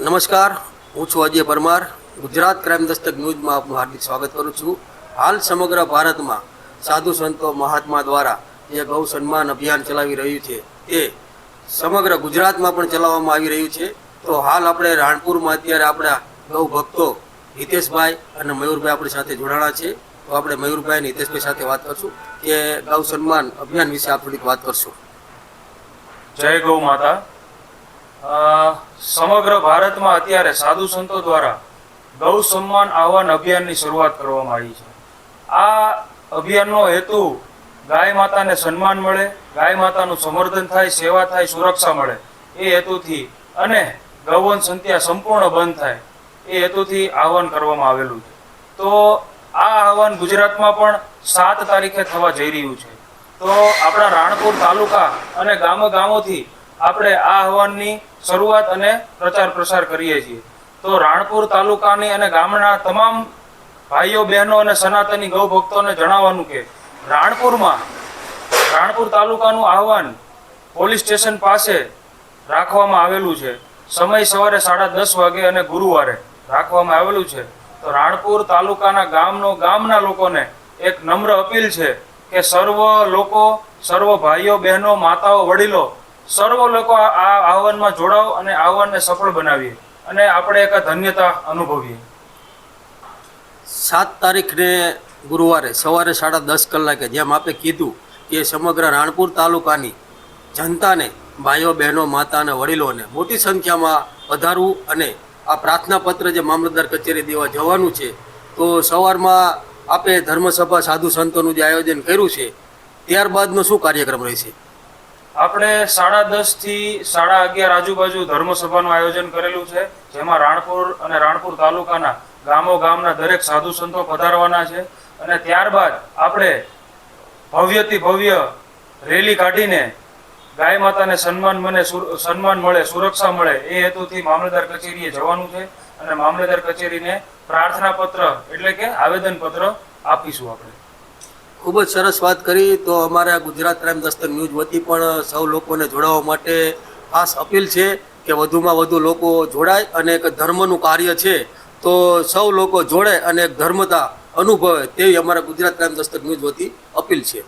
નમસ્કાર, હું છું અજય પરમાર. ગુજરાત ક્રાઇમ દસ્તક ન્યૂઝમાં આપનું હાર્દિક સ્વાગત કરું છું. હાલ સમગ્ર ભારતમાં સાધુ સંતો મહાત્મા દ્વારા જે ગૌ સન્માન અભિયાન ચલાવી રહ્યું છે તે સમગ્ર ગુજરાતમાં પણ ચલાવવામાં આવી રહ્યું છે. તો હાલ આપણે રાણપુરમાં અત્યારે આપણા ગૌ ભક્તો હિતેશભાઈ અને મયુરભાઈ આપણી સાથે જોડાણા છે. તો આપણે મયુરભાઈ અને હિતેશભાઈ સાથે વાત કરશું કે ગૌ સન્માન અભિયાન વિશે આપ થોડીક વાત કરશું. જય ગૌ માતા. સમગ્ર ભારતમાં અત્યારે સાધુ સંતો દ્વારા ગૌ સન્માન આહવાન અભિયાનની શરૂઆત કરવામાં આવી છે. આ અભિયાનનો હેતુ ગાય માતાને સન્માન મળે, ગાય માતાનું સંવર્ધન થાય, સેવા થાય, સુરક્ષા મળે એ હેતુથી અને ગૌવંશ હત્યા સંપૂર્ણ બંધ થાય એ હેતુથી આહવાન કરવામાં આવેલું છે. તો આ આહવાન ગુજરાતમાં પણ 7 તારીખે થવા જઈ રહ્યું છે. તો આપણા રાણપુર તાલુકા અને ગામોથી આપણે આ આહવાનની શરૂઆત અને પ્રચાર પ્રસાર કરીએ છીએ. તો રાણપુર તાલુકાની અને ગામના તમામ ભાઈઓ બહેનો અને સનાતની ગૌ ભક્તોને જણાવવાનું કે રાણપુર તાલુકાનું આહવાન પોલીસ સ્ટેશન પાસે રાખવામાં આવેલું છે. સમય સવારે 10:30 વાગે અને ગુરુવારે રાખવામાં આવેલું છે. તો રાણપુર તાલુકાના ગામના લોકોને એક નમ્ર અપીલ છે કે સર્વ ભાઈઓ બહેનો માતાઓ વડીલો સર્વ લોકો આ આહવાનમાં જોડાઓ અને આહવાનને સફળ બનાવીએ અને આપણે એક ધન્યતા અનુભવીએ. 7 તારીખને ગુરુવારે સવારે 10:30 કલાકે જેમ આપે કીધું કે સમગ્ર રાણપુર તાલુકાની જનતાને, ભાઈઓ બહેનો માતા અને વડીલોને મોટી સંખ્યામાં વધારવું અને આ પ્રાર્થના પત્ર જે મામલતદાર કચેરી દેવા જવાનું છે. તો સવારમાં આપે ધર્મસભા સાધુ સંતોનું જે આયોજન કર્યું છે ત્યારબાદનો શું કાર્યક્રમ રહેશે? આપણે 10:30 થી 11:30 આજુબાજુ ધર્મસભાનું આયોજન કરેલું છે, જેમાં રાણપુર તાલુકાના ગામના દરેક સાધુ સંતો પધારવાના છે. અને ત્યારબાદ આપણે ભવ્યથી ભવ્ય રેલી કાઢીને ગાય માતાને સન્માન મળે, સુરક્ષા મળે એ હેતુથી મામલતદાર કચેરીએ જવાનું છે અને મામલતદાર કચેરીને પ્રાર્થના પત્ર એટલે કે આવેદન પત્ર આપીશું આપણે. ખૂબ જ સરસ વાત કરી. તો અમારા ગુજરાત ક્રાઇમ દસ્તક ન્યૂઝ વતી પણ સૌ લોકોને જોડાવા માટે ખાસ અપીલ છે કે વધુમાં વધુ લોકો જોડાય અને એક ધર્મનું કાર્ય છે તો સૌ લોકો જોડે અને એક ધર્મતા અનુભવે તેવી અમારા ગુજરાત ક્રાઇમ દસ્તક ન્યૂઝ વતી અપીલ છે.